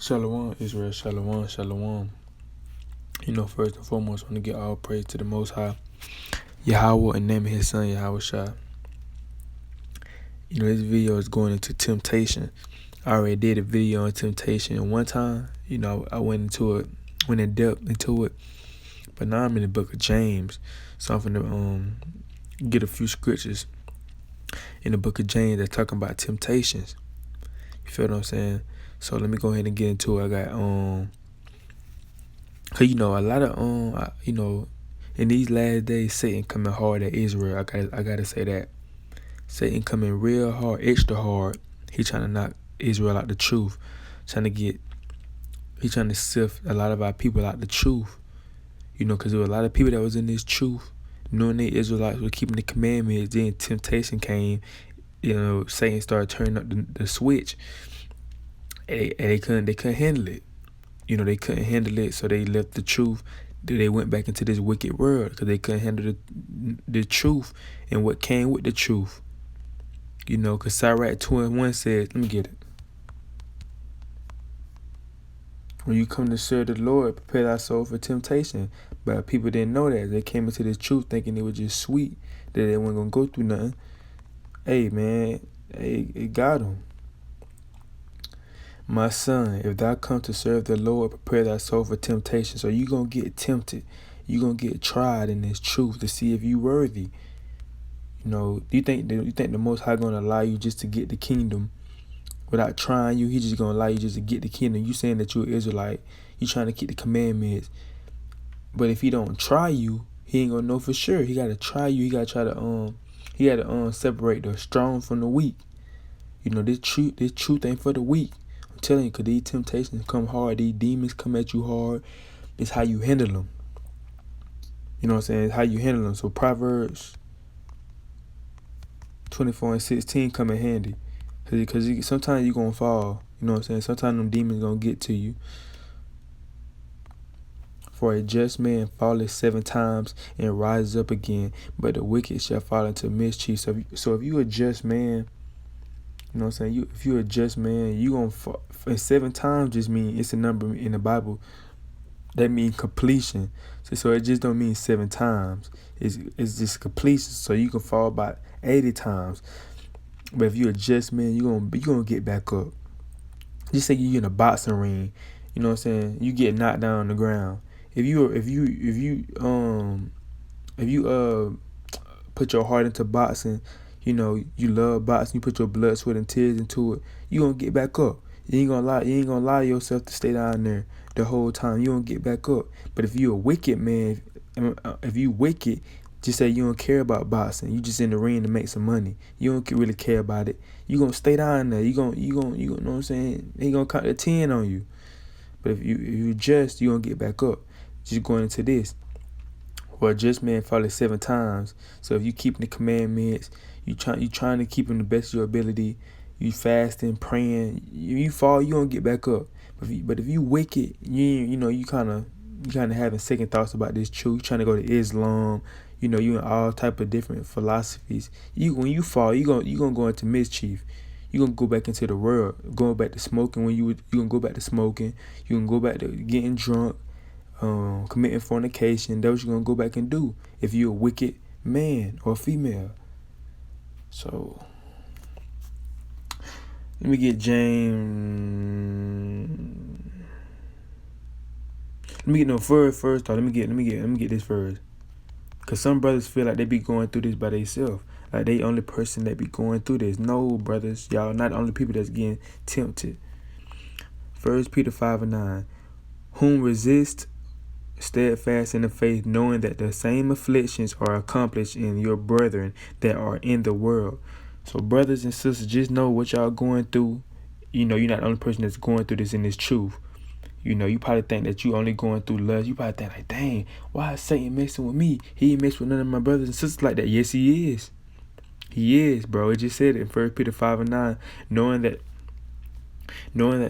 Shalom, Israel, shalom, shalom. First and foremost, I want to give all praise to the Most High, Yahweh, and name of His Son, Yahweh Shai. This video is going into temptation. I already did a video on temptation, and one time, I went in depth into it. But now I'm in the book of James, so I'm going to get a few scriptures in the book of James that talking about temptations. You feel what I'm saying? So let me go ahead and get into it. I got cause a lot of in these last days, Satan coming hard at Israel. I gotta say that Satan coming real hard, extra hard. He trying to knock Israel out the truth, he trying to sift a lot of our people out the truth. Cause there were a lot of people that was in this truth, knowing the Israelites were keeping the commandments. Then temptation came. Satan started turning up the switch, and they couldn't handle it. They couldn't handle it, so they left the truth. They went back into this wicked world because they couldn't handle the truth and what came with the truth. Because Sirach 2:1 says, let me get it. When you come to serve the Lord, prepare thy soul for temptation. But people didn't know that. They came into this truth thinking it was just sweet, that they weren't going to go through nothing. Hey, man, it got them. My son, if thou come to serve the Lord, prepare thy soul for temptation. So you're going to get tempted. You're going to get tried in this truth to see if you worthy. Do you think the Most High going to allow you just to get the kingdom without trying you? He just going to allow you just to get the kingdom. You saying that you're an Israelite. You trying to keep the commandments. But if he don't try you, he ain't going to know for sure. He got to try you. He got to try to separate the strong from the weak. This truth ain't for the weak. I'm telling you, because these temptations come hard. These demons come at you hard. It's how you handle them. You know what I'm saying? It's how you handle them. So Proverbs 24:16 come in handy. Because sometimes you're going to fall. You know what I'm saying? Sometimes them demons going to get to you. For a just man falleth 7 times and rises up again, but the wicked shall fall into mischief. So if you a just man, you know what I'm saying? If you're a just man, you going to fall. And 7 times just mean, it's a number in the Bible that means completion. So it just don't mean 7 times. It's just completion. So you can fall about 80 times. But if you're a just man, you're gonna get back up. Just say you're in a boxing ring. You know what I'm saying? You get knocked down on the ground. If you put your heart into boxing, you love boxing, you put your blood, sweat, and tears into it, you gonna get back up. You ain't gonna allow yourself to stay down there the whole time. You gonna get back up. But if you're a wicked man, if you wicked, just say you don't care about boxing. You just in the ring to make some money. You don't really care about it. You gonna stay down there. You gonna know what I'm saying? He gonna count the 10 on you. But if you just, you gonna get back up. Just going into this. Well, a just man falleth 7 times. So if you keeping the commandments, you trying to keep them the best of your ability. You fasting, praying. You fall, you gonna get back up. But if you wicked, you kind of having second thoughts about this truth. You trying to go to Islam. You in all type of different philosophies. When you fall, you gonna go into mischief. You gonna go back into the world, going back to smoking. You gonna go back to smoking. You gonna go back to getting drunk, committing fornication. That's what you gonna go back and do if you're a wicked man or female. So let me get James. Let me get first. Let me get this first. Cause some brothers feel like they be going through this by themselves. Like they only person that be going through this. No, brothers, y'all not the only people that's getting tempted. 1 Peter 5:9. Whom resist steadfast in the faith, knowing that the same afflictions are accomplished in your brethren that are in the world. So brothers and sisters, just know what y'all going through. You're not the only person that's going through this in this truth. You probably think that you only going through lust. You probably think like, dang, why is Satan messing with me? He ain't messing with none of my brothers and sisters like that. Yes, he is. He is, bro. It just said it in 1 Peter 5:9, knowing that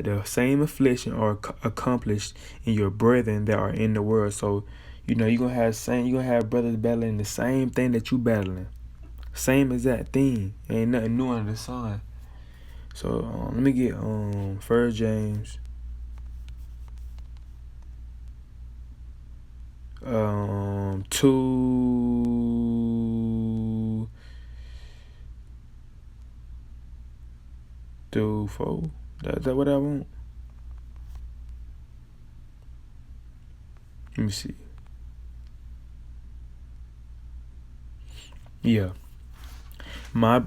the same affliction are accomplished in your brethren that are in the world. So, you're gonna have brothers battling the same thing that you battling. Same exact thing. Ain't nothing new under the sun. So let me get 1 James 2 through 4. That what I want? Let me see. Yeah. My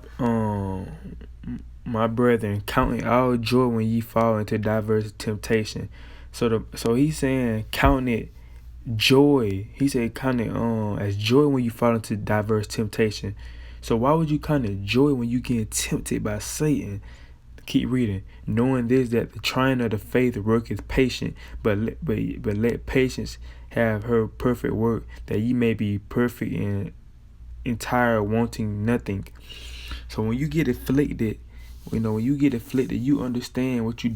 brethren, count it all joy when ye fall into diverse temptation. So he's saying count it joy. He said count it as joy when you fall into diverse temptation. So why would you count it joy when you get tempted by Satan? Keep reading. Knowing this, that the trying of the faith worketh patient, but let patience have her perfect work, that ye may be perfect and entire, wanting nothing. So when you get afflicted, you understand what you're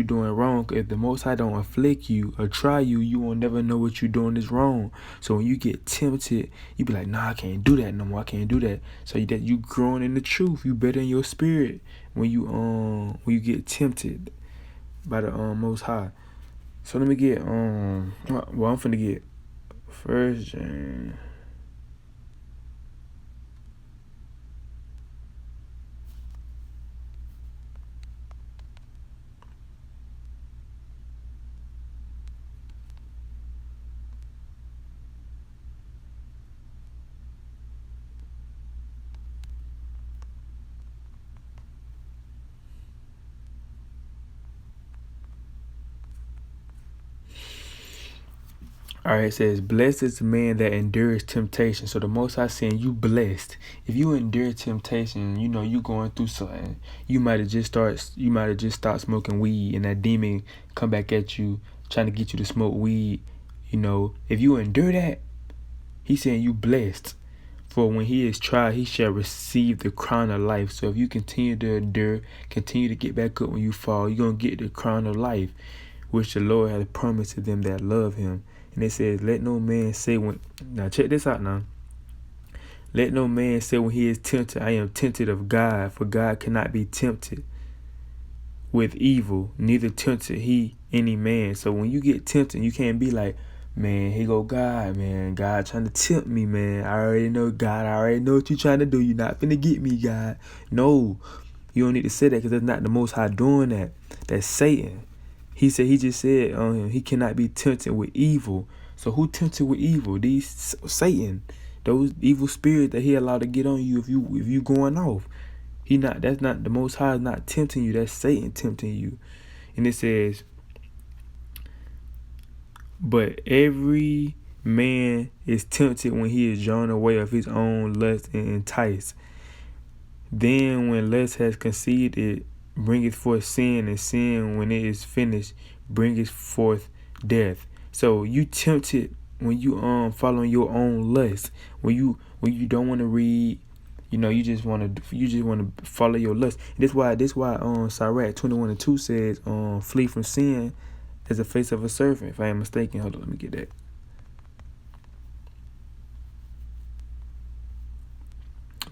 doing wrong. If the Most High don't afflict you or try you, you won't never know what you're doing is wrong. So when you get tempted, you be like, nah, I can't do that no more. I can't do that. So that you growing in the truth. You better in your spirit when you get tempted by the Most High. So let me get I'm finna get First James. All right, it says, blessed is the man that endures temptation. So the Most High saying you blessed. If you endure temptation, you going through something. You might have just stopped smoking weed, and that demon come back at you trying to get you to smoke weed. If you endure that, he's saying you blessed. For when he is tried, he shall receive the crown of life. So if you continue to endure, continue to get back up when you fall, you're going to get the crown of life, which the Lord has promised to them that love him. And it says, let no man say now check this out now. Let no man say when he is tempted, I am tempted of God, for God cannot be tempted with evil, neither tempted he any man. So when you get tempted, you can't be like, man, here go God, man. God trying to tempt me, man. I already know, God. I already know what you're trying to do. You're not finna get me, God. No, you don't need to say that, because that's not the Most High doing that. That's Satan. He just said he cannot be tempted with evil. So who tempted with evil? Satan. Those evil spirits that he allowed to get on you if you going off. That's not the Most High is not tempting you. That's Satan tempting you. And it says, but every man is tempted when he is drawn away of his own lust and enticed. Then when lust has conceived, it bringeth forth sin, and sin, when it is finished, bringeth forth death. So you tempted when you following your own lust. When you don't want to read, you just want to follow your lust. This why Sirach 21:2 says, flee from sin as the face of a serpent. If I am mistaken, hold on, let me get that.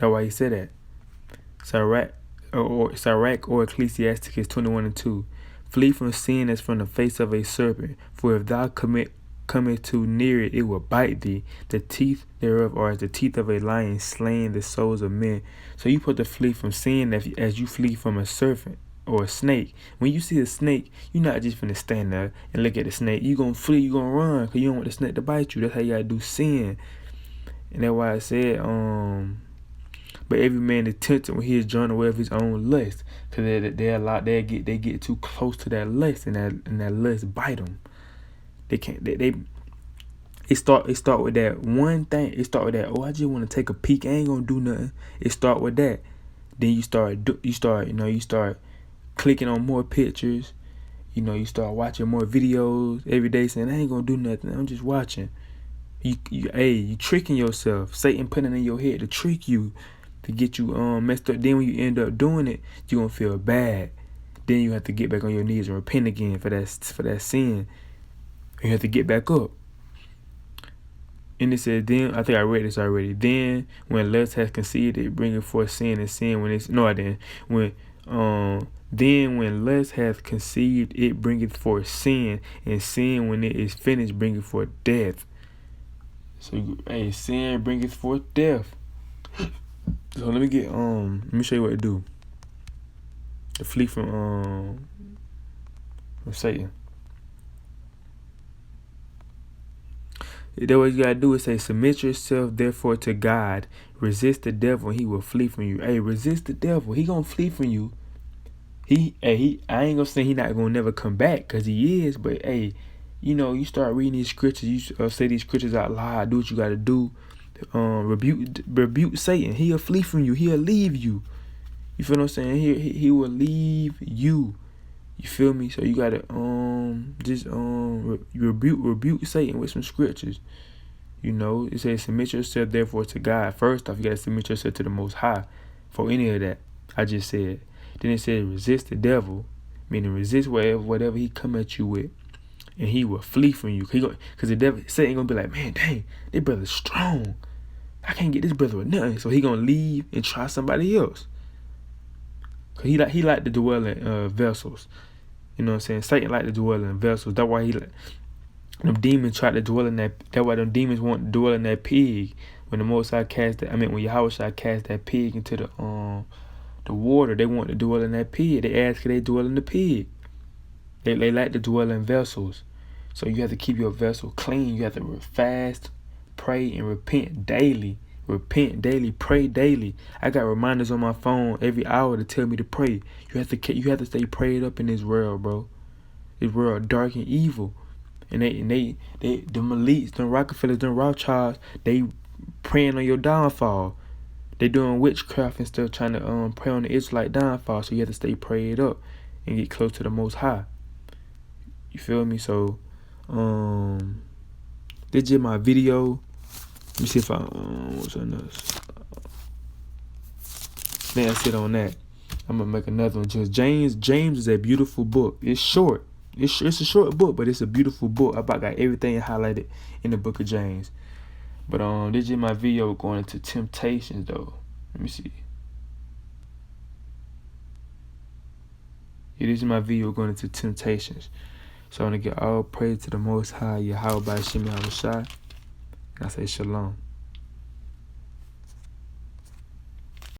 That's why he said that. Sirach or Ecclesiasticus 21:2. Flee from sin as from the face of a serpent, for if thou cometh too near it, it will bite thee. The teeth thereof are as the teeth of a lion, slaying the souls of men. So you put to flee from sin as you flee from a serpent or a snake. When you see a snake, you're not just finna stand there and look at the snake. You gonna flee, you gonna run, because you don't want the snake to bite you. That's how you gotta do sin. And that's why I said, but every man is tempted when he is drawn away of his own lust, because they get too close to that lust, and that lust bite them. They can't. It start with that one thing. It start with that. Oh, I just want to take a peek. I ain't gonna do nothing. It start with that. Then you start clicking on more pictures. You start watching more videos every day, saying I ain't gonna do nothing. I'm just watching. You tricking yourself. Satan putting it in your head to trick you, to get you messed up. Then when you end up doing it, you're gonna feel bad. Then you have to get back on your knees and repent again for that sin. You have to get back up. And it says, then, I think I read this already. Then when lust has conceived, it bringeth forth sin, and sin when it's no I didn't. Then when lust hath conceived, it bringeth forth sin, and sin when it is finished bringeth forth death. So hey, sin bringeth forth death. So let me show you what to do. To flee from Satan. That what you gotta do is say, submit yourself therefore to God. Resist the devil and he will flee from you. Hey, resist the devil. He gonna flee from you. I ain't gonna say he not gonna never come back, cause he is, but hey, you start reading these scriptures, you say these scriptures out loud, do what you gotta do. Rebuke Satan. He'll flee from you. He'll leave you. You feel what I'm saying? He will leave you. You feel me? So you gotta rebuke Satan with some scriptures. It says submit yourself therefore to God. First off, you gotta submit yourself to the Most High for any of that I just said. Then it says resist the devil, meaning resist whatever he come at you with, and he will flee from you. Cause the devil, Satan gonna be like, man, dang, this brother's strong. I can't get this brother with nothing. So he gonna leave and try somebody else. Cause he like to dwell in vessels. You know what I'm saying? Satan like to dwell in vessels. That's why them demons try to dwell in that. That's why them demons want to dwell in that pig. When the Most High when Yahweh cast that pig into the water, they want to dwell in that pig. They ask, can they dwell in the pig? They like to dwell in vessels. So you have to keep your vessel clean. You have to fast, pray, and repent daily. Repent daily, pray daily. I got reminders on my phone every hour to tell me to pray. You have to stay prayed up in this world, bro. This world dark and evil. And them elites, them Rockefellers, them Rothschilds, they praying on your downfall. They doing witchcraft and stuff, trying to pray on the Israelite downfall. So you have to stay prayed up and get close to the Most High. You feel me? So this is my video. Let me see if what's on this. Then I sit on that. I'm gonna make another one. Just James is a beautiful book. It's short. It's a short book, but it's a beautiful book. I about got everything highlighted in the book of James. But this is my video going into temptations though. Let me see. Yeah, this is my video going into temptations. So I want to give all praise to the Most High, Yahweh by Shemi Hawashai. And I say shalom.